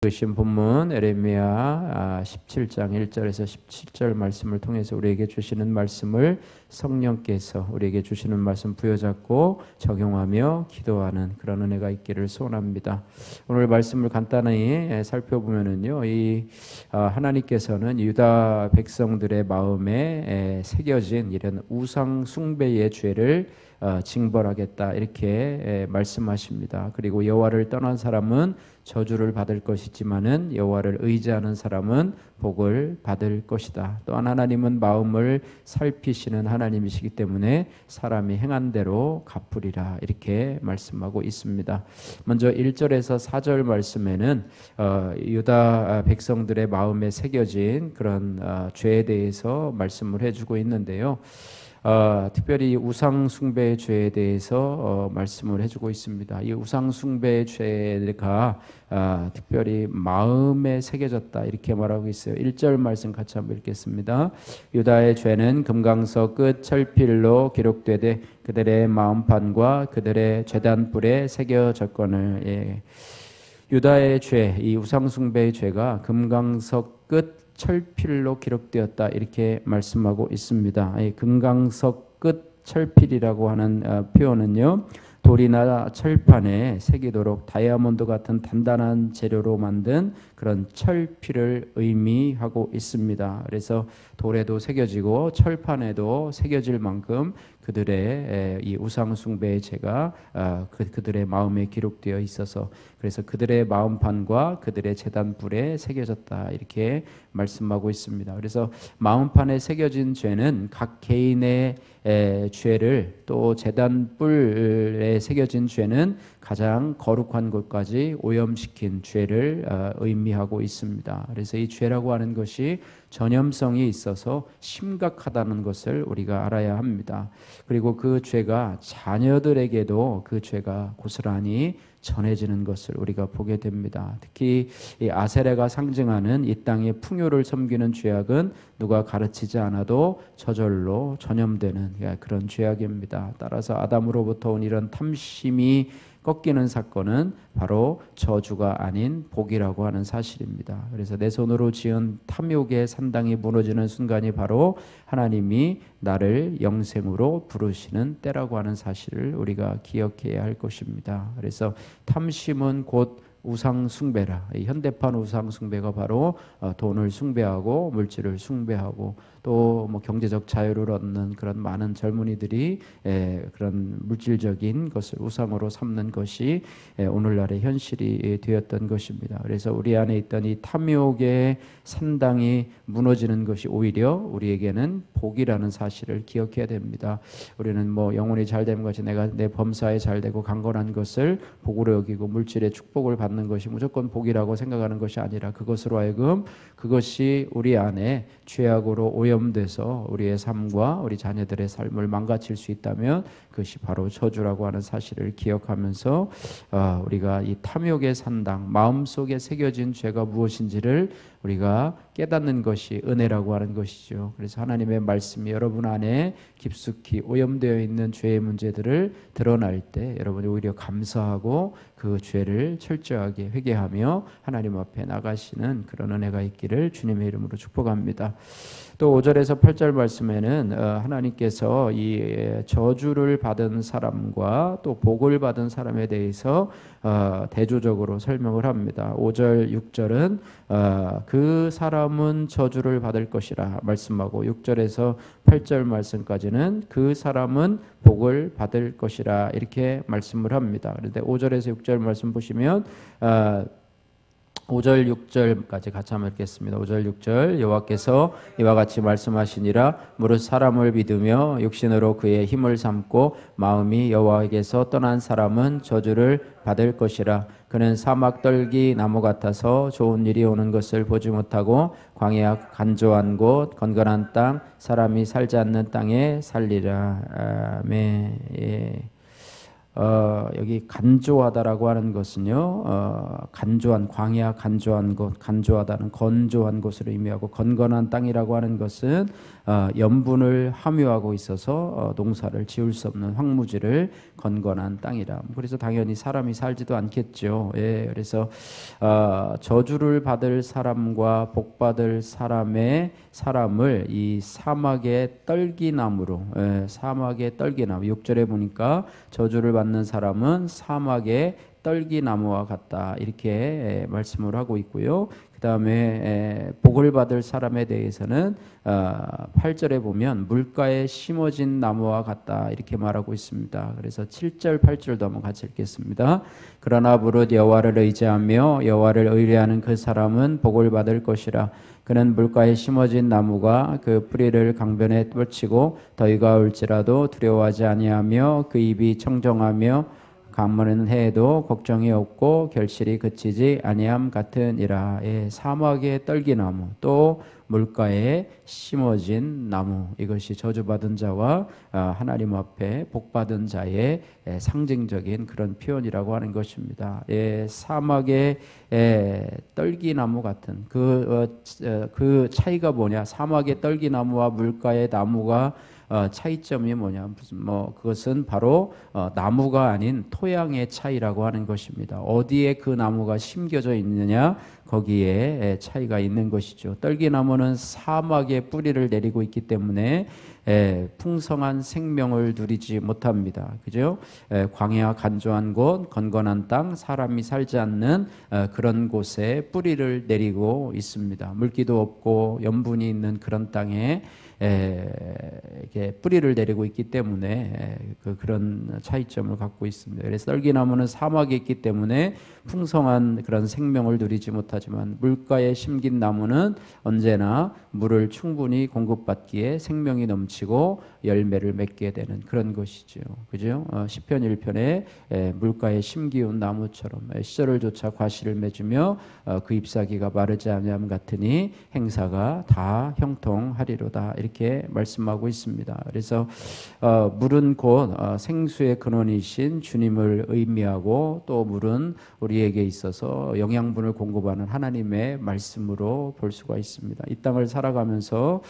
읽으신 본문 에레미야 17장 1절에서 17절 말씀을 통해서 우리에게 주시는 말씀을 성령께서 우리에게 주시는 말씀 부여잡고 적용하며 기도하는 그런 은혜가 있기를 소원합니다. 오늘 말씀을 간단히 살펴보면은요, 하나님께서는 유다 백성들의 마음에 새겨진 이런 우상 숭배의 죄를 징벌하겠다 이렇게 말씀하십니다. 그리고 여호와를 떠난 사람은 저주를 받을 것이지만은 여호와를 의지하는 사람은 복을 받을 것이다. 또한 하나님은 마음을 살피시는 하나님이시기 때문에 사람이 행한 대로 갚으리라 이렇게 말씀하고 있습니다. 먼저 1절에서 4절 말씀에는 유다 백성들의 마음에 새겨진 그런 죄에 대해서 말씀을 해주고 있는데요. 특별히 우상 숭배의 죄에 대해서 말씀을 해주고 있습니다. 이 우상 숭배의 죄가 특별히 마음에 새겨졌다 이렇게 말하고 있어요. 1절 말씀 같이 한번 읽겠습니다. 유다의 죄는 금강석 끝 철필로 기록되되 그들의 마음판과 그들의 제단불에 새겨졌거늘. 유다의 죄, 이 우상 숭배의 죄가 금강석 끝 철필로 기록되었다 이렇게 말씀하고 있습니다. 금강석 끝 철필이라고 하는 표현은요, 돌이나 철판에 새기도록 다이아몬드 같은 단단한 재료로 만든 그런 철필을 의미하고 있습니다. 그래서 돌에도 새겨지고 철판에도 새겨질 만큼 그들의 이 우상 숭배의 죄가 그들의 마음에 기록되어 있어서 그래서 그들의 마음판과 그들의 제단불에 새겨졌다 이렇게 말씀하고 있습니다. 그래서 마음판에 새겨진 죄는 각 개인의 죄를 또 제단불에 새겨진 죄는 가장 거룩한 곳까지 오염시킨 죄를 의미하고 있습니다. 그래서 이 죄라고 하는 것이 전염성이 있어서 심각하다는 것을 우리가 알아야 합니다. 그리고 그 죄가 자녀들에게도 그 죄가 고스란히 전해지는 것을 우리가 보게 됩니다. 특히 이 아세라가 상징하는 이 땅의 풍요를 섬기는 죄악은 누가 가르치지 않아도 저절로 전염되는 그런 죄악입니다. 따라서 아담으로부터 온 이런 탐심이 꺾이는 사건은 바로 저주가 아닌 복이라고 하는 사실입니다. 그래서 내 손으로 지은 탐욕의 산당이 무너지는 순간이 바로 하나님이 나를 영생으로 부르시는 때라고 하는 사실을 우리가 기억해야 할 것입니다. 그래서 탐심은 곧 우상 숭배라. 현대판 우상 숭배가 바로 돈을 숭배하고 물질을 숭배하고 또 뭐 경제적 자유를 얻는 그런 많은 젊은이들이 그런 물질적인 것을 우상으로 삼는 것이 오늘날의 현실이 되었던 것입니다. 그래서 우리 안에 있던 이 탐욕의 산당이 무너지는 것이 오히려 우리에게는 복이라는 사실을 기억해야 됩니다. 우리는 뭐 영혼이 잘 되는 것이 내가 내 범사에 잘 되고 강건한 것을 복으로 여기고 물질의 축복을 받는 것이 무조건 복이라고 생각하는 것이 아니라 그것으로 하여금 그것이 우리 안에 죄악으로 오염돼서 우리의 삶과 우리 자녀들의 삶을 망가뜨릴 수 있다면 그것이 바로 저주라고 하는 사실을 기억하면서 우리가 이 탐욕의 산당, 마음속에 새겨진 죄가 무엇인지를 우리가 깨닫는 것이 은혜라고 하는 것이죠. 그래서 하나님의 말씀이 여러분 안에 깊숙이 오염되어 있는 죄의 문제들을 드러날 때 여러분이 오히려 감사하고 그 죄를 철저하게 회개하며 하나님 앞에 나가시는 그런 은혜가 있기를 주님의 이름으로 축복합니다. 또 5절에서 8절 말씀에는 하나님께서 이 저주를 받은 사람과 또 복을 받은 사람에 대해서 대조적으로 설명을 합니다. 5절, 6절은 그 사람은 저주를 받을 것이라 말씀하고 6절에서 8절 말씀까지는 그 사람은 복을 받을 것이라 이렇게 말씀을 합니다. 그런데 5절에서 6절 말씀 보시면 5절 6절까지 같이 한번 읽겠습니다. 5절 6절 여호와께서 이와 같이 말씀하시니라 무릇 사람을 믿으며 육신으로 그의 힘을 삼고 마음이 여호와에게서 떠난 사람은 저주를 받을 것이라. 그는 사막 떨기 나무 같아서 좋은 일이 오는 것을 보지 못하고 광야 간조한 곳 건건한 땅 사람이 살지 않는 땅에 살리라. 아멘. 여기 간조하다라고 하는 것은요, 간조한 광야, 간조한 곳, 간조하다는 건조한 곳을 의미하고, 건건한 땅이라고 하는 것은 염분을 함유하고 있어서 농사를 지을 수 없는 황무지를 건건한 땅이라. 그래서 당연히 사람이 살지도 않겠죠. 예, 그래서 저주를 받을 사람과 복 받을 사람을 이 사막의 떨기나무로, 사막의 떨기나무, 6절에 보니까 저주를 받는 사람은 사막의 떨기나무와 같다, 이렇게 말씀을 하고 있고요. 그 다음에 복을 받을 사람에 대해서는 8절에 보면 물가에 심어진 나무와 같다, 이렇게 말하고 있습니다. 그래서 7절 8절도 한번 같이 읽겠습니다. 그러나 무릇 여호와를 의지하며 여호와를 의뢰하는 그 사람은 복을 받을 것이라. 그는 물가에 심어진 나무가 그 뿌리를 강변에 뻗치고 더위가 올지라도 두려워하지 아니하며 그 입이 청정하며 가물은 해에도 걱정이 없고 결실이 그치지 아니함 같으니라. 예, 사막의 떨기나무, 또 물가에 심어진 나무, 이것이 저주받은 자와 하나님 앞에 복받은 자의 상징적인 그런 표현이라고 하는 것입니다. 예, 사막의 떨기나무 같은 그 차이가 뭐냐? 사막의 떨기나무와 물가의 나무가 차이점이 뭐냐? 그것은 바로 나무가 아닌 토양의 차이라고 하는 것입니다. 어디에 그 나무가 심겨져 있느냐, 거기에 차이가 있는 것이죠. 떨기나무는 사막에 뿌리를 내리고 있기 때문에 풍성한 생명을 누리지 못합니다. 그죠? 광야, 간조한 곳, 건건한 땅, 사람이 살지 않는 그런 곳에 뿌리를 내리고 있습니다. 물기도 없고 염분이 있는 그런 땅에 이렇게 뿌리를 내리고 있기 때문에 그런 차이점을 갖고 있습니다. 그래서 떨기나무는 사막에 있기 때문에 풍성한 그런 생명을 누리지 못하지만, 물가에 심긴 나무는 언제나 물을 충분히 공급받기에 생명이 넘치고 열매를 맺게 되는 그런 것이죠. 그죠? 시편 1편에 물가에 심기운 나무처럼 시절을 쫓아 과실을 맺으며 그 잎사귀가 마르지 아니함 같으니 행사가 다 형통하리로다, 이렇게 말씀하고 있습니다. 그래서 물은 곧 생수의 근원이신 주님을 의미하고, 또 물은 우리에게 있어서 영양분을 공급하는 하나님의 말씀으로 볼 수가 있습니다. 이 땅을 살아가면서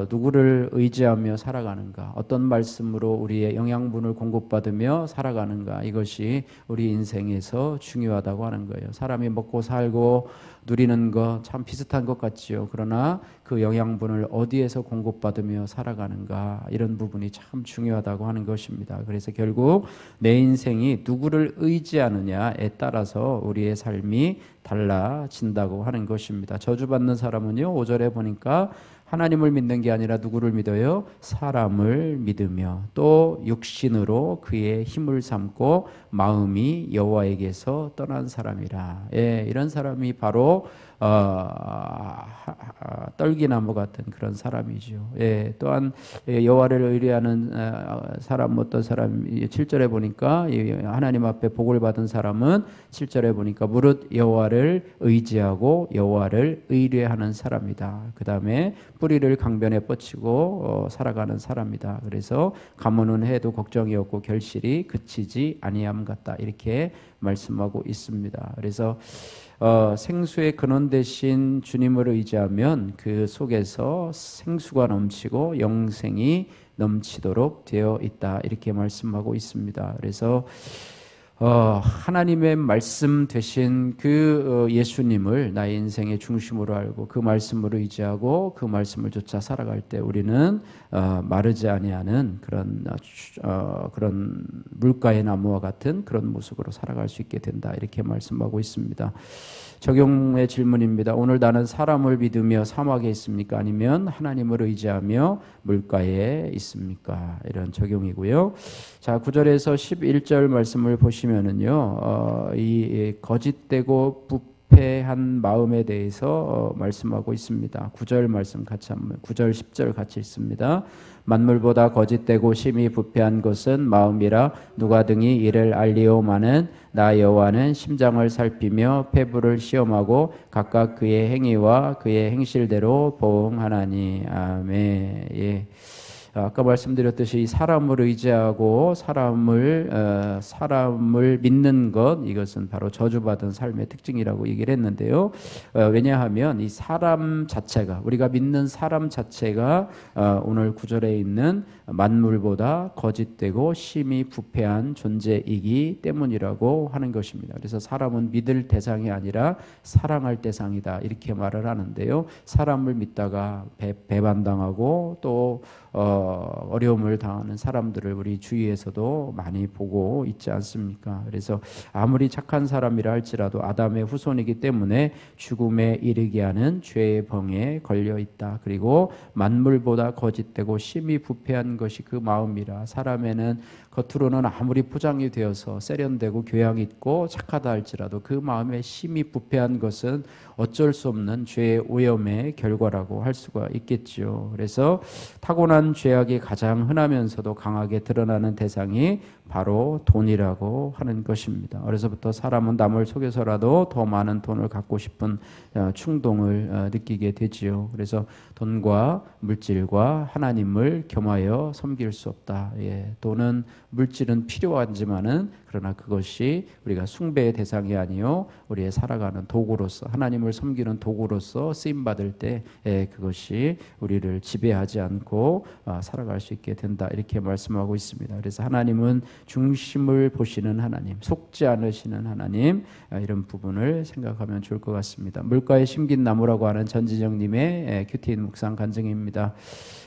누구를 의지하며 살아가는가, 어떤 말씀으로 우리의 영양분을 공급받으며 살아가는가, 이것이 우리 인생에서 중요하다고 하는 거예요. 사람이 먹고 살고 누리는 것 참 비슷한 것 같지요. 그러나 그 영양분을 어디에서 공급받으며 살아가는가, 이런 부분이 참 중요하다고 하는 것입니다. 그래서 결국 내 인생이 누구를 의지하느냐에 따라서 우리의 삶이 달라진다고 하는 것입니다. 저주받는 사람은요, 5절에 보니까 하나님을 믿는 게 아니라 누구를 믿어요? 사람을 믿으며 또 육신으로 그의 힘을 삼고 마음이 여호와에게서 떠난 사람이라. 예, 이런 사람이 바로 떨기나무 같은 그런 사람이죠. 예, 또한 여호와를 의뢰하는 사람, 어떤 사람, 7절에 보니까 하나님 앞에 복을 받은 사람은 7절에 보니까 무릇 여호와를 의지하고 여호와를 의뢰하는 사람이다. 그 다음에 뿌리를 강변에 뻗치고 살아가는 사람이다. 그래서 가뭄은 해도 걱정이 없고 결실이 그치지 아니함 같다, 이렇게 말씀하고 있습니다. 그래서 생수의 근원 되신 주님을 의지하면 그 속에서 생수가 넘치고 영생이 넘치도록 되어 있다, 이렇게 말씀하고 있습니다. 그래서 하나님의 말씀 되신 그 예수님을 나의 인생의 중심으로 알고 그 말씀으로 의지하고 그 말씀을 쫓아 살아갈 때 우리는 마르지 아니하는 그런 물가의 나무와 같은 그런 모습으로 살아갈 수 있게 된다, 이렇게 말씀하고 있습니다. 적용의 질문입니다. 오늘 나는 사람을 믿으며 사막에 있습니까? 아니면 하나님을 의지하며 물가에 있습니까? 이런 적용이고요. 자, 9절에서 11절 말씀을 보시면은요, 이 거짓되고 부패한 마음에 대해서 말씀하고 있습니다. 9절 말씀 같이 한번, 9절 10절 같이 읽습니다. 만물보다 거짓되고 심히 부패한 것은 마음이라 누가 등이 이를 알리오마는 나 여호와는 심장을 살피며 폐부를 시험하고 각각 그의 행위와 그의 행실대로 보응하나니. 아멘. 예. 아까 말씀드렸듯이 사람을 의지하고 사람을 믿는 것, 이것은 바로 저주받은 삶의 특징이라고 얘기를 했는데요. 왜냐하면 이 사람 자체가, 우리가 믿는 사람 자체가 오늘 구절에 있는 만물보다 거짓되고 심히 부패한 존재이기 때문이라고 하는 것입니다. 그래서 사람은 믿을 대상이 아니라 사랑할 대상이다, 이렇게 말을 하는데요. 사람을 믿다가 배반당하고 또 어려움을 당하는 사람들을 우리 주위에서도 많이 보고 있지 않습니까? 그래서 아무리 착한 사람이라 할지라도 아담의 후손이기 때문에 죽음에 이르게 하는 죄의 병에 걸려 있다. 그리고 만물보다 거짓되고 심히 부패한 것이 그 마음이라. 사람에는 겉으로는 아무리 포장이 되어서 세련되고 교양 있고 착하다 할지라도 그 마음에 심히 부패한 것은 어쩔 수 없는 죄의 오염의 결과라고 할 수가 있겠죠. 그래서 타고난 죄악이 가장 흔하면서도 강하게 드러나는 대상이 바로 돈이라고 하는 것입니다. 어려서부터 사람은 남을 속여서라도 더 많은 돈을 갖고 싶은 충동을 느끼게 되지요. 그래서 돈과 물질과 하나님을 겸하여 섬길 수 없다. 돈은, 물질은 필요하지만은 그러나 그것이 우리가 숭배의 대상이 아니요 우리의 살아가는 도구로서, 하나님을 섬기는 도구로서 쓰임 받을 때 그것이 우리를 지배하지 않고 살아갈 수 있게 된다, 이렇게 말씀하고 있습니다. 그래서 하나님은 중심을 보시는 하나님, 속지 않으시는 하나님, 이런 부분을 생각하면 좋을 것 같습니다. 물가에 심긴 나무라고 하는 전지정님의 큐티인 묵상 간증입니다.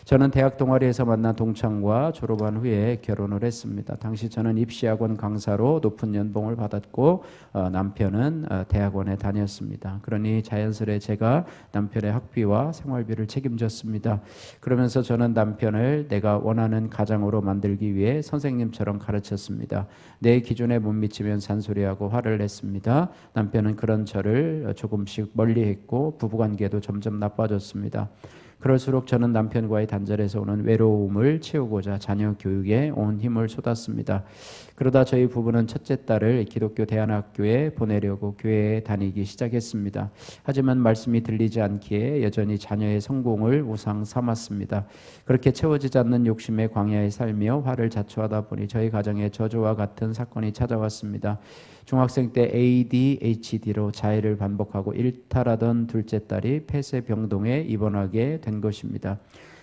저는 대학 동아리에서 만난 동창과 졸업한 후에 결혼을 했습니다. 당시 저는 입시학원 강사로 높은 연봉을 받았고 남편은 대학원에 다녔습니다. 그러니 자연스레 제가 남편의 학비와 생활비를 책임졌습니다. 그러면서 저는 남편을 내가 원하는 가장으로 만들기 위해 선생님처럼 가르쳤습니다. 내 기준에 못 미치면 잔소리하고 화를 냈습니다. 남편은 그런 저를 조금씩 멀리했고 부부관계도 점점 나빠졌습니다. 그럴수록 저는 남편과의 단절에서 오는 외로움을 채우고자 자녀 교육에 온 힘을 쏟았습니다. 그러다 저희 부부는 첫째 딸을 기독교 대안학교에 보내려고 교회에 다니기 시작했습니다. 하지만 말씀이 들리지 않기에 여전히 자녀의 성공을 우상 삼았습니다. 그렇게 채워지지 않는 욕심에 광야에 살며 화를 자초하다 보니 저희 가정에 저주와 같은 사건이 찾아왔습니다. 중학생 때 ADHD로 자해를 반복하고 일탈하던 둘째 딸이 폐쇄병동에 입원하게 된 것입니다.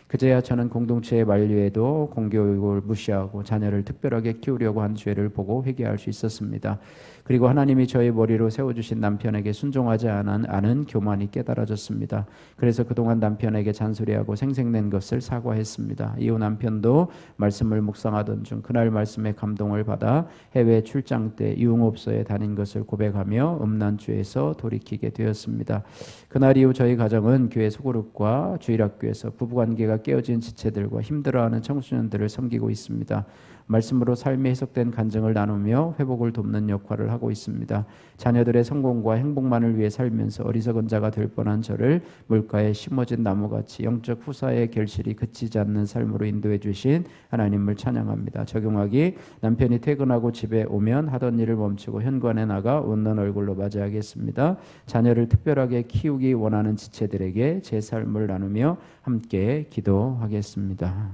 그제야 저는 공동체의 만류에도 공교육을 무시하고 자녀를 특별하게 키우려고 한 죄를 보고 회개할 수 있었습니다. 그리고 하나님이 저의 머리로 세워주신 남편에게 순종하지 않은 교만이 깨달아졌습니다. 그래서 그동안 남편에게 잔소리하고 생색낸 것을 사과했습니다. 이후 남편도 말씀을 묵상하던 중 그날 말씀에 감동을 받아 해외 출장 때 유흥업소에 다닌 것을 고백하며 음란죄에서 돌이키게 되었습니다. 그날 이후 저희 가정은 교회 소그룹과 주일학교에서 부부관계가 깨어진 지체들과 힘들어하는 청소년들을 섬기고 있습니다. 말씀으로 삶에 해석된 간증을 나누며 회복을 돕는 역할을 하고 있습니다. 자녀들의 성공과 행복만을 위해 살면서 어리석은 자가 될 뻔한 저를 물가에 심어진 나무같이 영적 후사의 결실이 그치지 않는 삶으로 인도해 주신 하나님을 찬양합니다. 적용하기: 남편이 퇴근하고 집에 오면 하던 일을 멈추고 현관에 나가 웃는 얼굴로 맞이하겠습니다. 자녀를 특별하게 키우기 원하는 지체들에게 제 삶을 나누며 함께 기도하겠습니다.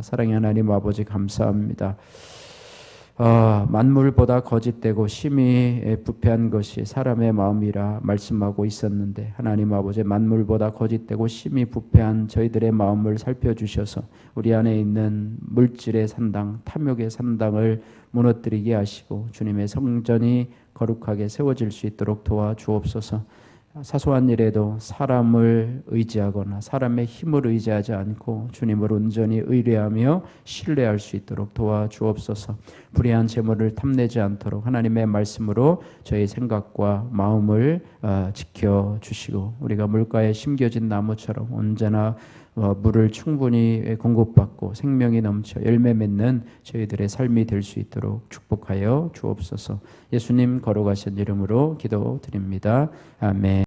사랑의 하나님 아버지, 감사합니다. 만물보다 거짓되고 심히 부패한 것이 사람의 마음이라 말씀하고 있었는데, 하나님 아버지, 만물보다 거짓되고 심히 부패한 저희들의 마음을 살펴주셔서 우리 안에 있는 물질의 산당, 탐욕의 산당을 무너뜨리게 하시고 주님의 성전이 거룩하게 세워질 수 있도록 도와주옵소서. 사소한 일에도 사람을 의지하거나 사람의 힘을 의지하지 않고 주님을 온전히 의뢰하며 신뢰할 수 있도록 도와주옵소서. 불의한 재물을 탐내지 않도록 하나님의 말씀으로 저희 생각과 마음을 지켜주시고, 우리가 물가에 심겨진 나무처럼 언제나 물을 충분히 공급받고 생명이 넘쳐 열매 맺는 저희들의 삶이 될 수 있도록 축복하여 주옵소서. 예수님 거룩하신 이름으로 기도드립니다. 아멘.